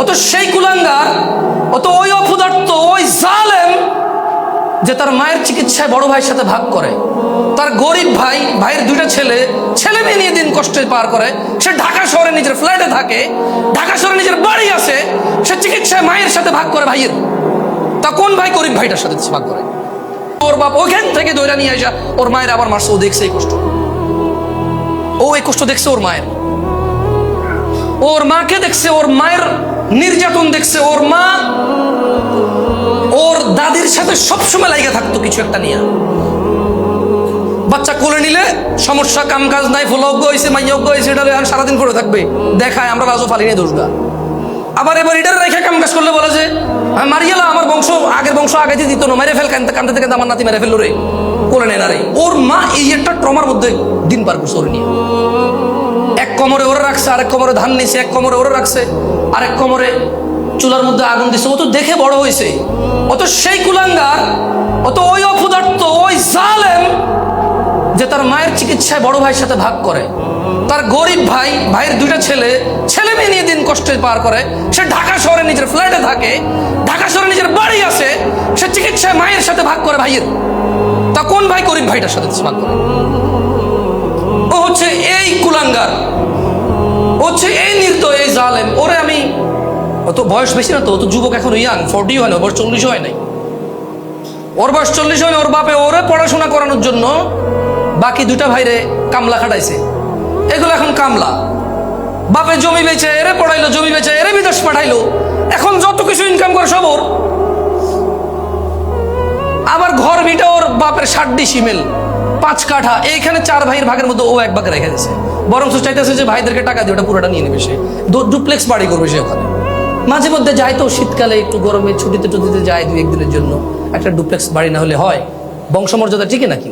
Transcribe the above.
ও তো সেই কুলাঙ্গার, ও তো ওই অপদার্থ, ওই জালেম যে তার মায়ের চিকিৎসায় বড় ভাইয়ের সাথে ভাগ করে। তার গরিব ভাইয়ের দুইটা ছেলে মেয়ে নিয়ে দিন কষ্টে পার করে। সে ঢাকা শহরে নিজের ফ্ল্যাটে থাকে, ঢাকা শহরে নিজের বাড়ি আছে, সে চিকিৎসায় মায়ের সাথে ভাগ করে ভাইয়ের। তা কোন ভাই গরিব ভাইটার সাথে ভাগ করে? ওর বাপ ওখান থেকে দইরা নিয়ে আসা ওর মায়ের আবার মারছে। ও দেখছে এই কষ্ট, ও এই কষ্ট দেখছে ওর মায়ের, ওর মাকে দেখছে, ওর মায়ের নির্যাতন দেখছে। ওর মা ওর দাদির সাথে সবসময় লাইগা থাকতো কিছু একটা নিয়ে। বাচ্চা কোলে নিলে সমস্যা, কাম কাজ নাই, ফুলজ্ঞ হয়েছে, মাইয়জ্ঞ হয়েছে, এটা সারাদিন করে থাকবে, দেখায় আমরা রাজও ফালি নিয়ে দোষগা। আবার এবার এটার রেখে কাম কাজ করলে বলে যে মারিয়ালা আমার বংশ, আগের বংশ আগে দিত না, মেরে ফেল, কান্দতে থেকে আমার নাতি মেরে ফেললো রে, কোলে নেয় না রে। ওর মা এই একটা ট্রমার মধ্যে দিন পার করছে ওর নিয়ে। এক কোমরে ওরে রাখছে, আরেক কোমরে ধান নিছে, এক কোমরে ওরে রাখছে, আরেক কোমরে চুলার মধ্যে আগুন দিছে। ও তো দেখে বড় হয়েছে, ও তো সেই কুলাঙ্গার, ও তো ওই অপদার্থ, ওই জালেম যে তার মায়ের চিকিৎসায় বড় ভাইয়ের সাথে ভাগ করে। তার গরিব ভাইয়ের দুইটা ছেলে মেয়ে নিয়ে দিন কষ্টে পার করে। সে ঢাকা শহরে নিজের ফ্ল্যাটে থাকে, ঢাকা শহরে নিজের বাড়ি আছে, সে চিকিৎসায় মায়ের সাথে ভাগ করে ভাইয়ের। তা কোন ভাই গরিব ভাইটার সাথে ভাগ করে? ও হচ্ছে এই কুলাঙ্গার, ও হচ্ছে এই নির্দয়, এই জালেম। ওরে আমি, ও তো বয়স বেশি না, তো ও তো যুবক, এখন ইয়াং, 40 হয় না, বয়স 40 হয় নাই। ওর বয়স 40 হয় না। ওর বাপে ওরে পড়াশোনা করানোর জন্য বাকি দুটা ভাইরে কামলা খাটাইছে। এগুলো এখন কামলা। বাপে জমি বেচে এরে পড়াইলো, জমি বেচে এরে বিদেশ পাঠাইলো। এখন যত কিছু ইনকাম করে সব ওর। আবার ঘর ভিটা ওর বাপের 60 সিমেল, 5 কাঠা, এইখানে 4 ভাইয়ের ভাগের মধ্যে ও এক ভাগে রেখে দিয়েছে। বরং চাইতেছে যে ভাইদেরকে টাকা দিয়ে ওটা পুরোটা নিয়ে নেবে, সে ডুপ্লেক্স বাড়ি করবে সে ওখানে। মাঝে মধ্যে যায় তো শীতকালে একটু গরমে ছুটিতে যায় 2-1 দিনের জন্য, একটা ডুপ্লেক্স বাড়ি না হলে হয়? বংশমর্যাদা টিকে নাকি?